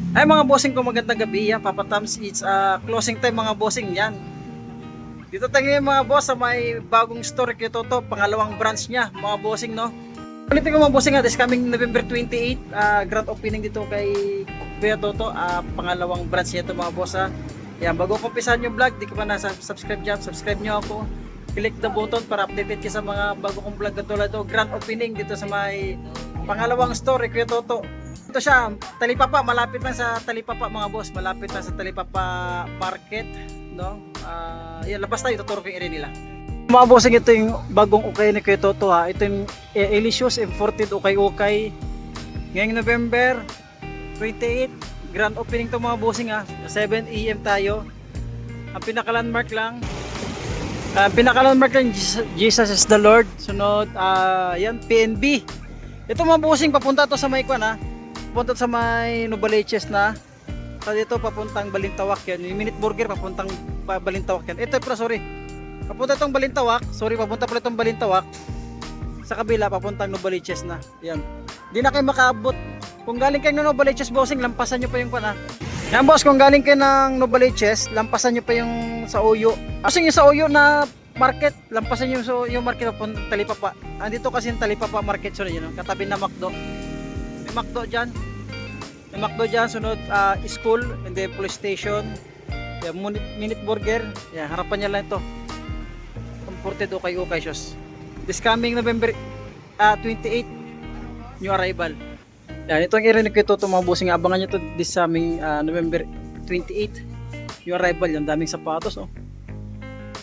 Ay mga bossing ko, magandang gabi yan. Papa Tams, it's closing time mga bossing yan. Dito tayo ngayon mga boss sa may bagong store kay Toto, pangalawang branch niya mga bossing no. Ulitin ko mga bossing this coming November 28, grand opening dito kay Kuya Toto, pangalawang branch niya ito mga boss ha. Yan, bago ko umpisahan yung vlog, di ka pa subscribe dyan, subscribe nyo ako. Click the button para updated ka sa mga bago kong vlog katulad ito, grand opening dito sa may pangalawang store kay Kuya Toto. Ito siya, Talipapa, malapit lang sa Talipapa mga boss, malapit lang sa Talipapa Market, no? Yan, labas tayo, tuturo ko yung area nila. Mga bossing, ito yung bagong ukay ni Kuya Toto ha. Ito yung Elisius Imported Ukay-Ukay. Ngayong November 28, grand opening to mga bossing ha. 7 AM tayo. Ang pinaka-landmark lang, Jesus is the Lord. Sunod, yan, PNB. Ito mga bossing, papunta to sa may kwan ha. Papunta sa may Novaliches na. Sa dito papuntang Balintawak yan. Yung Minute Burger papuntang Balintawak yan. Ito pala, sorry. Papunta itong Balintawak. Sorry, papunta pala itong Balintawak. Sa kabila papuntang Novaliches na. Yan. Hindi na kayo makaabot. Kung galing kayo ng Novaliches bossing, lampasan nyo pa yung kwan ha. Yan boss, kung galing kayo ng Novaliches, lampasan nyo pa yung sa Uyo. Kasi yung sa Uyo na market, lampasan nyo yung market papuntang Talipapa. Andito kasi yung Talipapa market, sorry yun, katabi na McDo. May McDo dyan. May McDo dyan, sunod school, and then police station. Yan, Minute Burger. Yan, harapan niya lang ito. Comforted Ukay-Ukay shows. This coming November 28, new arrival. Yan, ito ang irinig ko ito, mga bossing. Abangan nyo ito this coming November 28, new arrival. Yan, daming sapatos. Oh.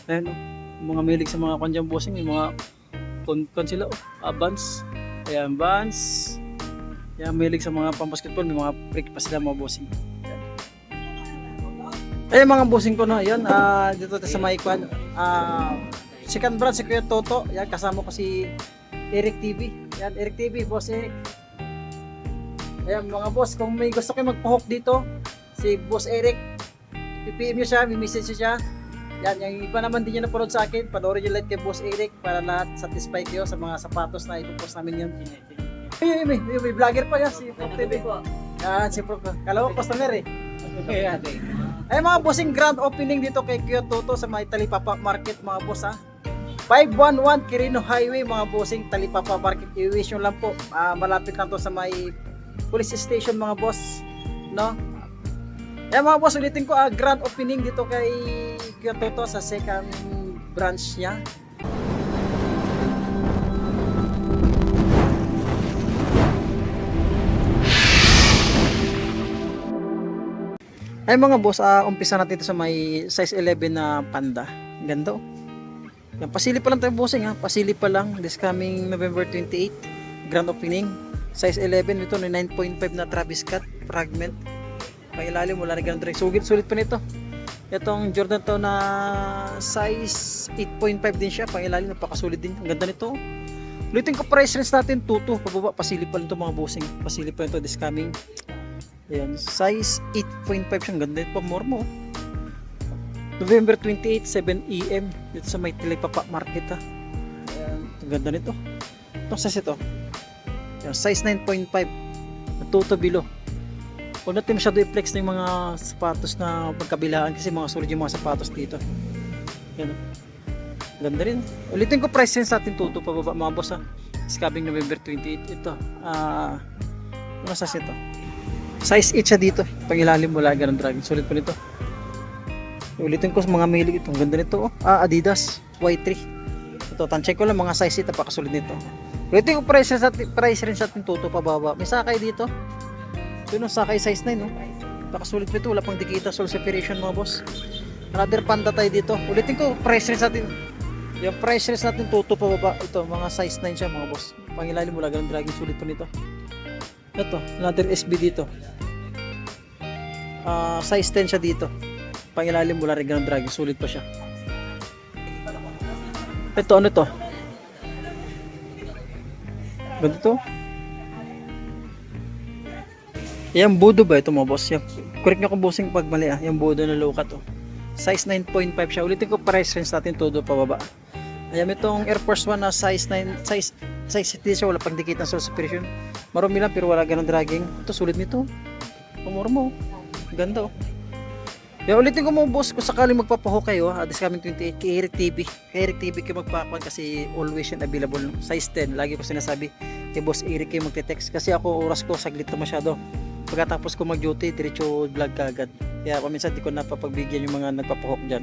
Ayan, oh. Mga milig sa mga kandyang bossing. Yung mga kon sila. Oh. Vans. Ayan, Vans. Yan, mahilig sa mga pambasketball, may mga break pa sila mga bossing. Ayun mga bossing ko no, yan, dito sa Maikwan. Second branch si Kuya Toto, yan, kasama ko si Eric TV. Yan, Eric TV, boss Eric. Ayan mga boss, kung may gusto kayo magpa-hook dito, si boss Eric, PPM nyo siya, may message siya. Yan, yung iba naman din nyo napanood sa akin, panoorin nyo lahat kay boss Eric para lahat satisfied kayo sa mga sapatos na ipopost namin yun. May vlogger pa yan, si Prof TV. Yan, si Prof. Kala ko customer eh. Ayan. Ay mga bossing, grand opening dito kay Kuya Toto sa may Talipapa Market mga boss ha. 511 Quirino Highway mga bossing, Talipapa Market. I-wish nyo lang po, malapit lang to sa may police station mga boss. No? Ayan mga boss, ulitin ko, grand opening dito kay Kuya Toto sa second branch niya. Ay mga boss, umpisa natin ito sa may size 11 na Panda. Ganda oh. Yan, pasili pa lang tayo bossing ha. Pasili pa lang this coming November 28. Grand opening. Size 11 ito na 9.5 na Travis Scott fragment. Pangilalim wala na ganun direct. Sulit pa nito. Itong Jordan to na size 8.5 din siya. Pangilalim napakasulit din. Ang ganda nito. Ulitin ko price range natin 2 pababa. Pasili pa lang ito mga bossing. Pasili pa ito this coming. Ayan, size 8.5 siyang ganda ito pa more mo. November 28, 7 AM dito sa may Talipapa Market ha. Ayan, ang ganda nito. Itong size ito. Ayan, size 9.5. Natuto below. Huwag natin masyado i-flex na yung mga sapatos na magkabilaan kasi mga solid yung mga sapatos dito. Ayan, ganda rin. Ulitin ko price sense natin 2 pababa mga boss ha. Coming November 28 ito. Ano size ito? Size 8 siya dito. Pangilalim wala ganun dragging. Sulit pa nito. Ulitin ko sa mga milig ito. Ang ganda nito. Oh. Adidas Y3. Ito, tan-check ko lang mga size 8. Napakasulit nito. Ulitin ko price range natin 2 pababa. May sakay dito. Ito yung sakay size 9. Oh. Napakasulit nito. Wala pang dikita soul separation mga boss. Another Panda tayo dito. Ulitin ko price range natin. Yung price range natin 2 pababa. Ito mga size 9 siya mga boss. Pangilalim wala ganun dragging. Sulit pa nito. Ito, another SB dito. Size 10 siya dito. Pangilalim wala rin ganun dragging. Sulit pa siya. Ito, ano to? Ganito to? Yan, Budo ba ito mga boss? Yan, correct nyo kung bossing pag mali ah. Yan, Budo na low cut to. Size 9.5 siya. Ulitin ko price range natin todo pababa. Ayan, itong Air Force 1 na size 9, size 8 siya, wala pang dikit ng soul separation. Marumi lang pero wala ganun dragging. Ito sulit nito. Pamorma oh. Ganda oh. Kaya ulitin ko mo boss, kung sakaling magpapaho kayo this coming 28 kay Eric TV. Kay Eric TV kayo magpapahan kasi always yan available. Size 10. Lagi ko sinasabi kay boss Eric kayo magte-text. Kasi ako oras ko saglit na masyado. Pagkatapos ko mag-duty, diretso vlog kagad. Kaya paminsan di ko napapagbigyan yung mga nagpapahok dyan.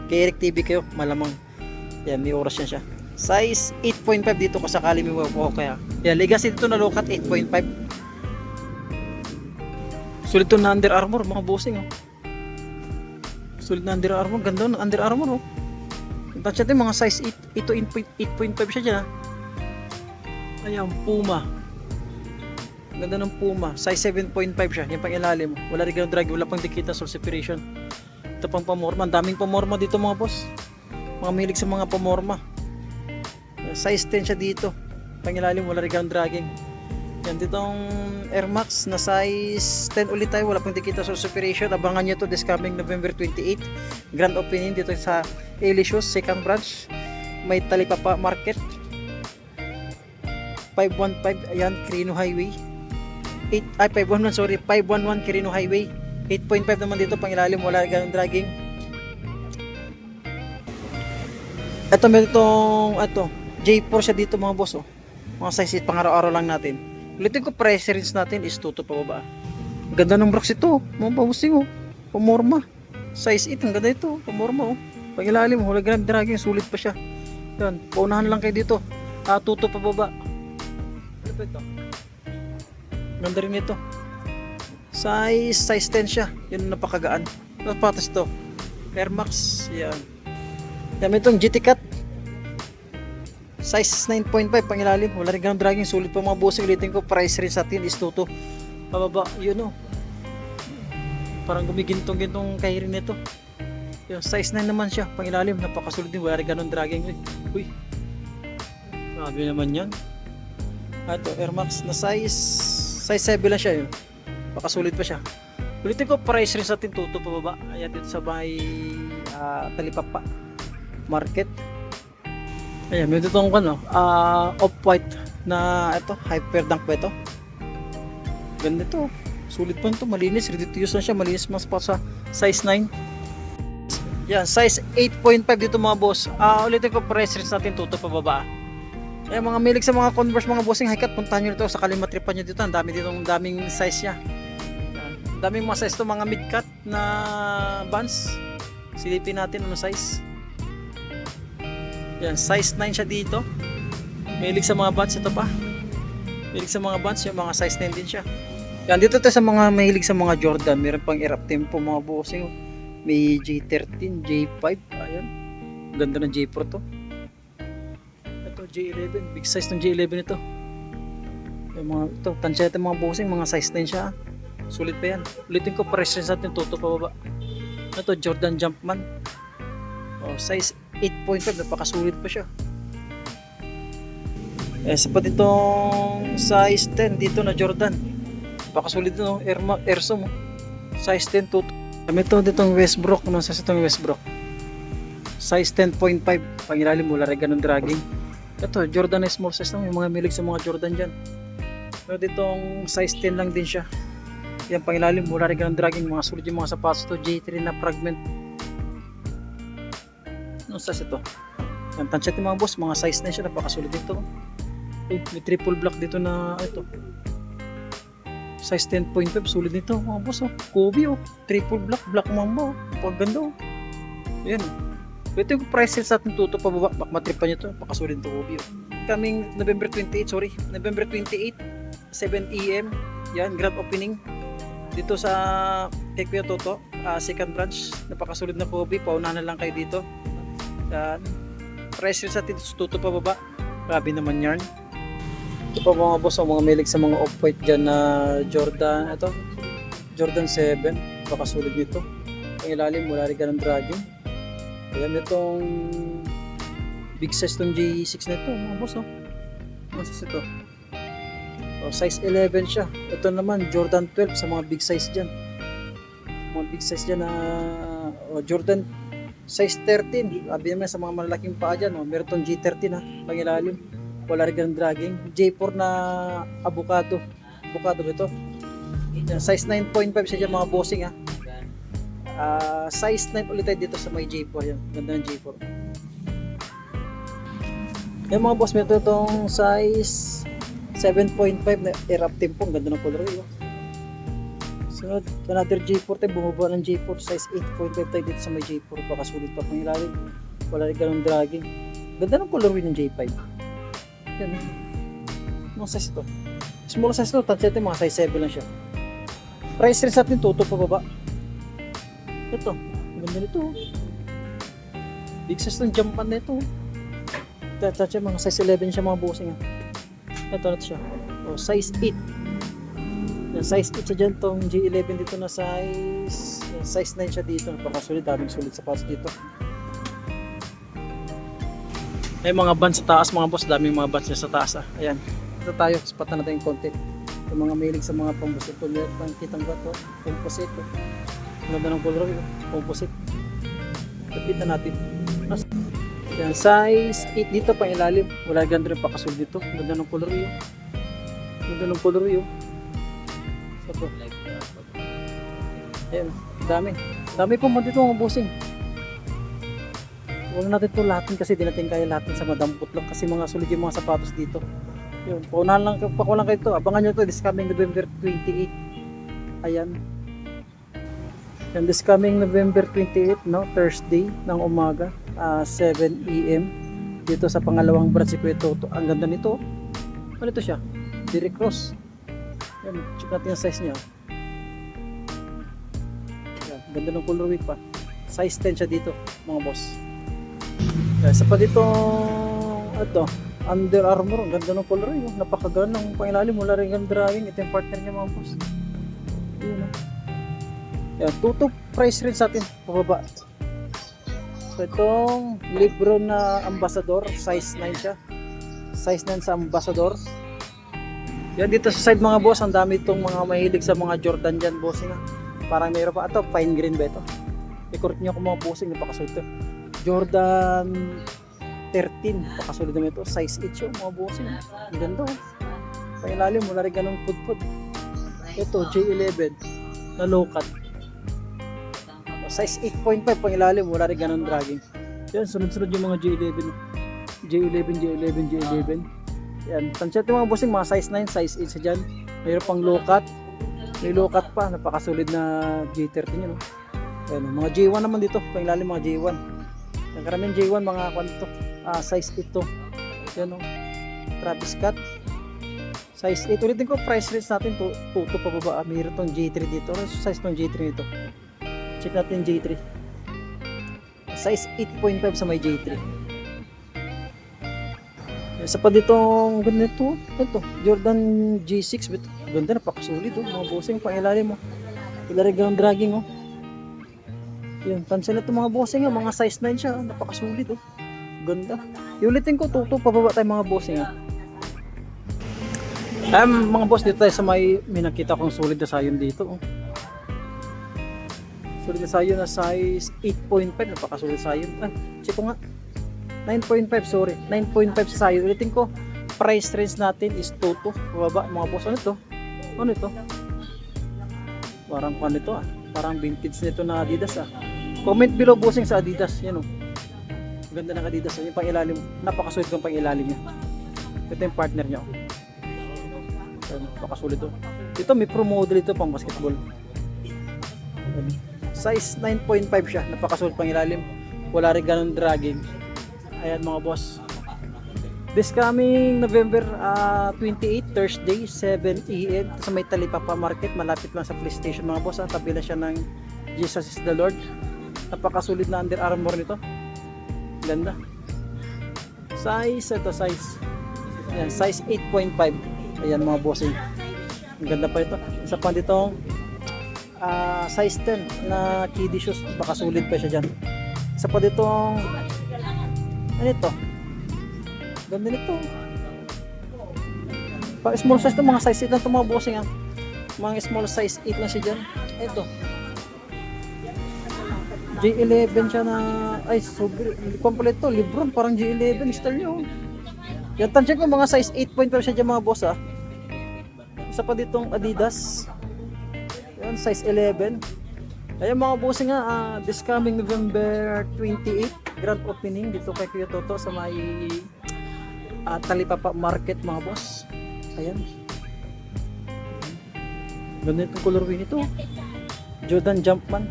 Kay Eric TV kayo, malamang. Yan, may oras yan siya. Size 8.5 dito kung sakali may magpapahok kaya. Yan, legacy dito na lokat 8.5. Sulit to na Under Armour, mga bossing oh. Sulit na Under Armour, ganda ng Under Armour oh. Touch natin mga size 8, ito 8.5 siya dyan ah. Ayan, Puma. Ganda ng Puma, size 7.5 siya, yung pang ilalim. Wala rin ganun drag, wala pang dikita, soul separation. Ito pang pamorma, ang daming pamorma dito mga boss. Mga milig sa mga pamorma. Size 10 siya dito. Pang ilalim, wala rin ganun dragging. Yan, ditong Air Max na size 10 ulit tayo, wala pang dikita soul separation. Abangan nyo to this coming November 28. Grand opening dito sa Elicious, second branch. May Talipapa Market. 515, ayan, Quirino Highway. 511, sorry, 511 Quirino Highway. 8.5 naman dito, pang ilalim, wala ganun dragging. Ito, meron itong, J4 siya dito mga boss, oh. Mga size 8, pang araw-araw lang natin. Ulitin ko, price range natin is 2 to pababa. Ganda ng box ito, mga bossing, oh. Pamorma. Size 8, ang ganda ito, pamorma, oh. Pang ilalim, wala ganun dragging, sulit pa siya. Yan, paunahan lang kayo dito. 2 to pababa. Ano ba ito? Ganda rin ito. Size 10 siya. Yun napakagaan. Patas ito. Air Max. Yan. Yan itong GT Cut. Size 9.5 pang ilalim. Wala rin ganun dragging. Sulit pa mga bossing. Ulitin ko. Price rin sa atin is 2 to. Pababa. Yun o. Parang gumigintong-gintong kahirin nito. Yung size 9 naman siya. Pang ilalim. Napakasulit din. Wala rin ganun dragging. Uy. Grabe naman yan. Ito. Air Max na size 7 lang siya yun. Pakasulit pa siya. Ulitin ko, price rin sa atin 2 to pababa. Ayan dito sa may Talipapa Market. Ayan, may dito itong off-white na ito, hyper dunk ba ito? Ganda ito. Sulit pa ito, malinis. Ready to use na siya. Malinis mas pa sa size 9. Yan, size 8.5 dito mga boss. Ulitin ko, price rin sa atin 2 to pababa. Eh mga milig sa mga Converse mga bossing high cut, puntahan nyo dito sakali matripan nyo dito. Ang dami dito, ang daming size nya. Ang daming mga size to, mga mid cut na Vans. Silipin natin ano size. Yan, size 9 siya dito. Milig sa mga Vans, ito pa. Milig sa mga Vans, yung mga size 9 din siya. Yan, dito tayo sa mga mahilig sa mga Jordan. Meron pang Air Up Tempo mga bossing. May J13, J5, ayan. Ganda ng J4 to. J11, big size ng J11 ito. Yung mga ito, tansyete mga bossing, mga size 9 siya. Sulit pa yan. Ulitin ko, price rin sa atin 2 to pababa. Ito, Jordan Jumpman. Size 8.5, napakasulit pa siya. Sapat itong size 10 dito na Jordan. Napakasulit no, Airsom. Size 10 to. Kami ito ditong Westbrook, ano size itong Westbrook? Size 10.5, pangilalim mula rin ganun dragging. Ito, Jordan na small size lang. Yung mga milig sa mga Jordan dyan. Pero ditong size 10 lang din siya. Yan, pangilalim, wala rin ganun dragging. Mga sulit yung mga sapatos to. J3 na fragment. Anong size ito? Yan, tansya yung mga boss. Mga size na siya. Napakasulit dito. Uy, may triple black dito na ito. Size 10.5. Sulit nito mga boss. Kobe triple black. Black mamba. Pagganda. Yan. Ito yung price sa ating tuto pababa. Bak matripan nyo ito. Pakasulit ito Kobe. Coming November 28. November 28. 7 AM. Yan. Grand opening. Dito sa kay Kuya Toto. Second branch. Napakasulit na Kobe. Paunahan na lang kayo dito. Yan. Price sa ating tuto pababa. Grabe naman yarn. Ito pa mga boss, mga milig sa mga off-white dyan na Jordan, ito, Jordan 7, pakasulit nito. Ang ilalim, wala rin ganang dragging. Ayan itong big size itong J6 na ito, mga boss. Ano size ito? Size 11 siya. Ito naman, Jordan 12 sa mga big size dyan. Mga big size dyan na Jordan size 13. Sabi naman sa mga malalaking paa dyan, meron itong G13 pang ilalim. Wala rin ganun dragging. J4 na avocado. Avocado ba ito? Yan, size 9.5 siya dyan mga bossing ha. Size 9 ulit tayo dito sa may J4. Yan, ganda ng J4. Yan mga boss, meron itong size 7.5 na Air Up Tempo. Ang ganda ng color yun. Sunod, another J4 tayo, bumaba ng J4, size 8.5 tayo dito sa may J4, baka sulit pa pang ilalim, wala rin ganong dragging. Ganda ng colorway ng J5. Yan, mga size ito. Small size ito, touch ito, mga size 7 lang siya. Price rin sa atin, tuto pa baba. Ito, ganda nito. Big size ng jampan na ito. Touch mga size 11 siya mga bossing. Ito na siya, size 8. Size 8 siya dyan, tong G11 dito na size 9 siya dito, napakasulit, daming sulit sa pads dito. Ay mga bands sa taas mga boss, daming mga bands niya sa taas ayan, ito tayo, spatan natin yung konti. Yung mga mailing sa mga pambusit, pangkitang bato, composite, ganda ng color, composite, kapitan natin. Ayan, size 8 dito pang ilalim, wala ganda rin pakasulit dito, ganda ng color yun, ganda ng color yun. Ito. Ayan, dami po mo dito mga bossing. Huwag natin ito lahatin kasi di natin kaya lahatin sa madampot lang kasi mga sulit yung mga sapatos dito. Yun, paunahan lang, pakulang kayo ito. Abangan nyo ito, this coming November 28. Ayan. And this coming November 28, no, Thursday ng umaga, 7 AM dito sa pangalawang branch si Kuya Toto. Ang ganda nito. Ano ito siya? Direct Cross. Yan, check natin yung size niya. Yan, ganda ng colorway pa. Size 10 siya dito, mga boss. Yan, sa pa dito, ito, Under Armour, ang ganda ng colorway. Napakaganda ng pangilalim, wala rin ang dragging. Ito yung partner niya, mga boss. Yan, yan, tutok price rin sa atin, pababa. So, itong Lebron na Ambassador, size 9 siya. Size 9 sa Ambassador. Yan dito sa side mga boss, ang dami itong mga mahilig sa mga Jordan dyan bossing ha. Parang mayroon pa ito, fine green ba ito? I-correct nyo kung mga bossing, napakasulit ito. Jordan 13, napakasulit naman ito. Size 8 siya mga bossing. Ang ganda oh. Pangilalim, wala rin ganong pud-pud. Ito, J11 na low cut. Size 8.5 pangilalim, wala rin ganong dragging. Yan, sunod-sunod yung mga J11. J11. Yan, tansya ito mga bossing, mga size 9, size 8 sa dyan. Mayroon pang low cut. May low cut pa, napakasolid na J13 yun. Yan, mga J1 naman dito, pangilalim mga J1. Yung karaming J1, mga kwanto, size 8 to. Yan o, Travis Scott. Size 8, ulitin ko, price range natin, tuto pa baba. Mayroon tong J3 dito. Ano size tong J3 nito? Check natin J3. Size 8.5 sa may J3. Isa pa ditong ganda ito, Jordan G6, ganda, napakasulit mga bossing, pangilalim mo. Wala rin ganong dragging Yun, tansya na ito mga bossing mga size 9 siya, napakasulit ganda. Iulitin ko, tuto pababa tayo mga bossing mga boss, dito tayo sa may nakita kong sulit na sayon dito Sulit na sayon na size 8.5, napakasulit sayon. Check ko nga. 9.5, sorry. 9.5 sa sayo. Ulitin ko, price range natin is 2 to. Bababa mga boss. Ano ito? Ano ito? Parang ano ito Parang vintage nito na Adidas Comment below bossing sa Adidas. Yan Ganda ng Adidas. Yung pang ilalim. Napakasulit ng pang ilalim niya. Ito yung partner niya. Napakasulit Ito may pro model ito pang basketball. Size 9.5 siya. Napakasulit pang ilalim. Wala rin ganun dragging. Ayan mga boss. This coming November 28, Thursday, 7 AM sa may Talipapa Market, malapit lang sa police station mga boss. Tabi lang siya ng Jesus is the Lord. Napakasulit na Under Armour nito. Ganda. Size, ayan, size 8.5. Ayan mga bossing. Ang ganda pa ito. Isa pa ditong size 10 na kiddie shoes. Napakasulit pa siya dyan. Isa pa ditong ano ito? Ganda nito. Pag small size ito, mga size 8 lang ito mga bossing Mga small size 8 lang siya dyan. Ito. J11 siya na, ay, sobrang, complete to. Lebron, parang J11 style nyo. Yan, tansya ko mga size 8.5 siya dyan mga boss Isa pa ditong Adidas. Yan, size 11. Ayan mga bossing nga, this coming November 28, grand opening dito kay Kuya Toto sa may Talipapa Market mga boss. Ayan. Ganda itong colorway nito. Jordan Jumpman.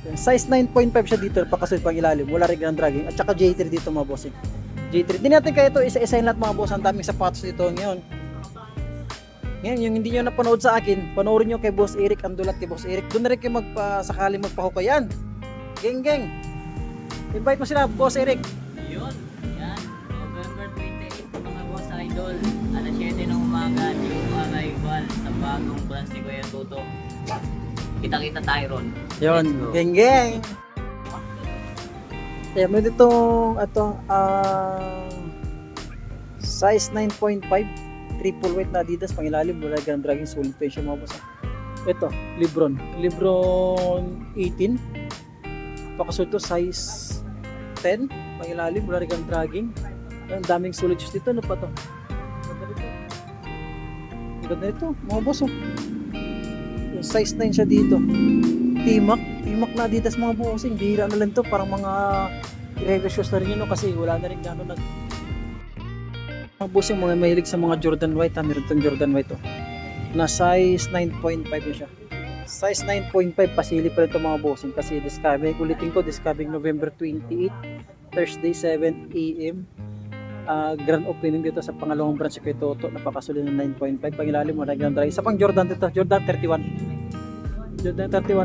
Ayan, size 9.5 siya dito, pakasunod pang ilalim. Wala rin grand dragging. At saka J3 dito mga bossing. J3. Hindi natin kaya ito isa-isahin lahat mga boss. Ang daming sapatos dito ngayon. Ngayon, yung hindi nyo napanood sa akin, panoorin nyo kay Boss Eric, ang dulat kay Boss Eric. Doon na rin kayo sakali magpahuka yan. Geng. Invite mo sila, Boss Eric. Yun, yan. November 28, mga boss idol. Alas 7 ng umaga, new arrival sa bagong branch ni Kuya Toto. Kita-kita tayo ron. Yun, Let's go. geng. Kaya may dito, size 9.5. Triple weight na Adidas, pangilalim, wala grand dragging, solid pa siya mga boss. Ito, Lebron 18. Pakasunod to, size 10, pangilalim, wala grand dragging. Ang daming solid shoes dito, ano pa to? Ganda nito, mga boss. Yung size 9 siya dito. T-Mac na Adidas mga bossing, bihira na lang to, parang mga irregular shoes na rin yun, no? Kasi wala na rin gano'n mga boss yung mga mahilig sa mga Jordan White, meron itong Jordan White na size 9.5 na siya. Size 9.5, pasili pa rin ito mga bossing kasi ulitin ko, this coming November 28, Thursday 7 AM, grand opening dito sa pangalawang branch kay Toto. Napakasulit ng 9.5, pangilalim mo na grand dry. Isa pang Jordan dito, Jordan 31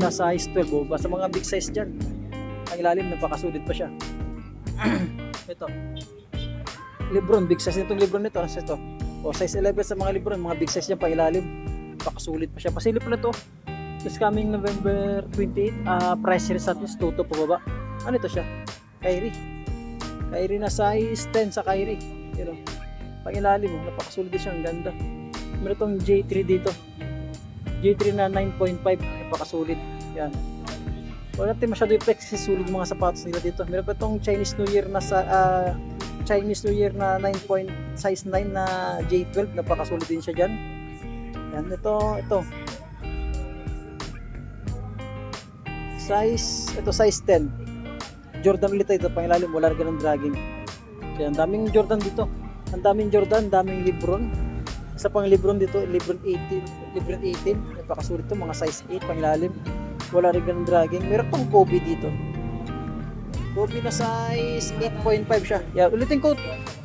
na size 12, basta mga big size dyan. Pangilalim, napakasulit pa siya. Ito Lebron, big size nitong Lebron nito. Ano size ito? O size 11 sa mga Lebron, mga big size niya pa ilalim. Pakasulit pa siya. Pasilip na ito. This coming November 28, price series natin is Toto pababa. Ano ito siya? Kyrie na size 10 sa Kyrie. Pero pang ilalim, napakasulit din siya, ang ganda. Meron itong J3 dito. J3 na 9.5, napakasulit. Yan. Wala natin masyado i-flex kasi sulit mga sapatos nila dito. Meron pa itong Chinese New Year na size 9 na J12, napakasulit din siya dyan. Yan, ito size 10 Jordan ulit ito, pangilalim, wala rin ng dragging. Kaya ang daming Jordan dito, ang daming Lebron. Isa pang Lebron dito, Lebron 18, napakasulit ito, mga size 8, pangilalim, wala rin ng dragging. Meron pang Kobe dito, Kobe na size 8.5 siya. Yan, ulitin ko,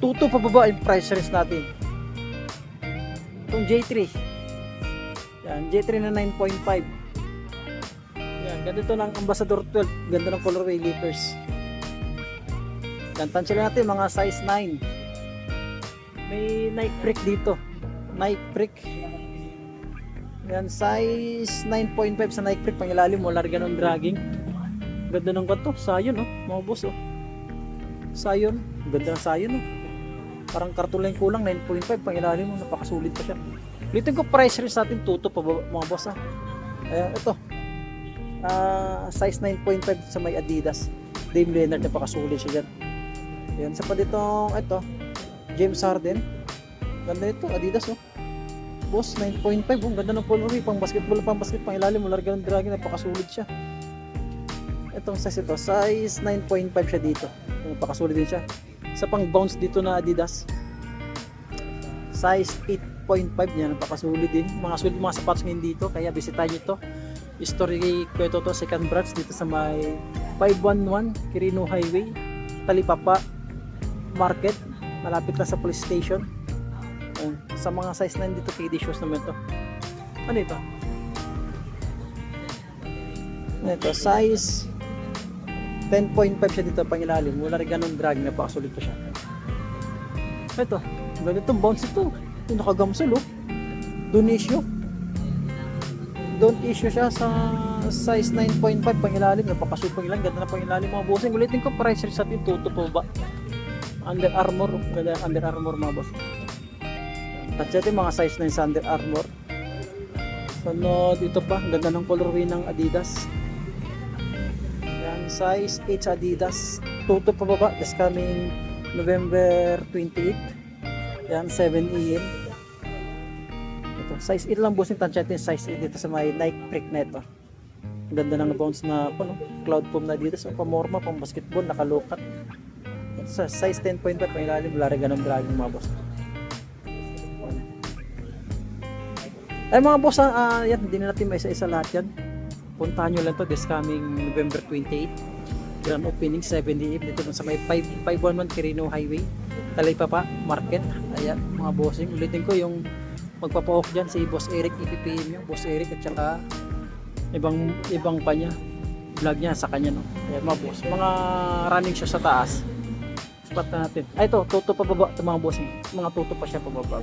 2 pababa yung price range natin. Itong J3. Yan, J3 na 9.5. Yan, ganito ng Ambassador 12. Ganda ng colorway, Lakers. Yan, tansya natin mga size 9. May Nike Prick dito. Nike Prick. Yan, size 9.5 sa Nike Prick. Pangilalim, wala rin ganun dragging. Ganda ng kanto, Sayon mga boss Sayon, ganda ng Sayon parang karton lang kulang, 9.5 pang ilalim mo, napakasulit pa siya. Ulitin ko, price range natin 2 pa mga boss Ayan, ito size 9.5 sa may Adidas Dame Leonard, napakasulit siya dyan. Ayan, sa pa ditong James Harden, ganda nito, Adidas boss, 9.5 ganda ng colorway, pang basketball, pang ilalim mo, larga ng dragging, napakasulit siya. Itong size ito, size 9.5 siya dito. Napakasulit din siya. Sa pang bounce dito na Adidas, size 8.5 niya, napakasulit din. Mga sulit mga sapatos ngayon dito, kaya bisitahin nyo ito. History Kuya Toto, second branch dito sa may 511 Quirino Highway, Talipapa Market, malapit lang sa police station. Sa mga size 9 dito, KD shoes naman ito. Ano ito? Ito, size 10.5 siya dito, pangilalim, wala rin ganun drag, napakasulit pa siya. Ito, ganitong bounce ito, yung nakagamsol don't issue siya sa size 9.5 pangilalim, napakasulit pangilalim, ganda na pangilalim mga bossing. Ulitin ko, price range natin 2 pa ba? Under Armour mga boss. At siya mga size 9 sa Under Armour. Sunod, ito pa, ganda ng colorway ng Adidas. Size 8 sa Adidas, 2 pa baba, this coming November 28. Yan, 7 AM. Ito, Size 8 lang bossing, tansya natin size 8 dito sa may Nike Freak na ito. Ang ganda ng bounce na cloud foam na dito sa pamorma, pang basketball, nakalukat. Sa size 10.5 pa ilalim, wala rin ganun dragging mga boss. Ay mga boss, yan, hindi na natin may isa-isa lahat yan. Puntahan nyo lang to this coming November 28. Grand opening 7 dito sa may 511 Quirino Highway, Talaypapa Market. Ayan mga bossing, ulitin ko yung magpapa-off dyan si Boss Eric, ipipm yung Boss Eric at saka ibang pa niya vlog niya sa kanya, no. Ayan mga boss, mga running shoes sa taas, spot na natin. Ay ito, tuto pababa ito mga bossing, mga tuto pa siya pababa.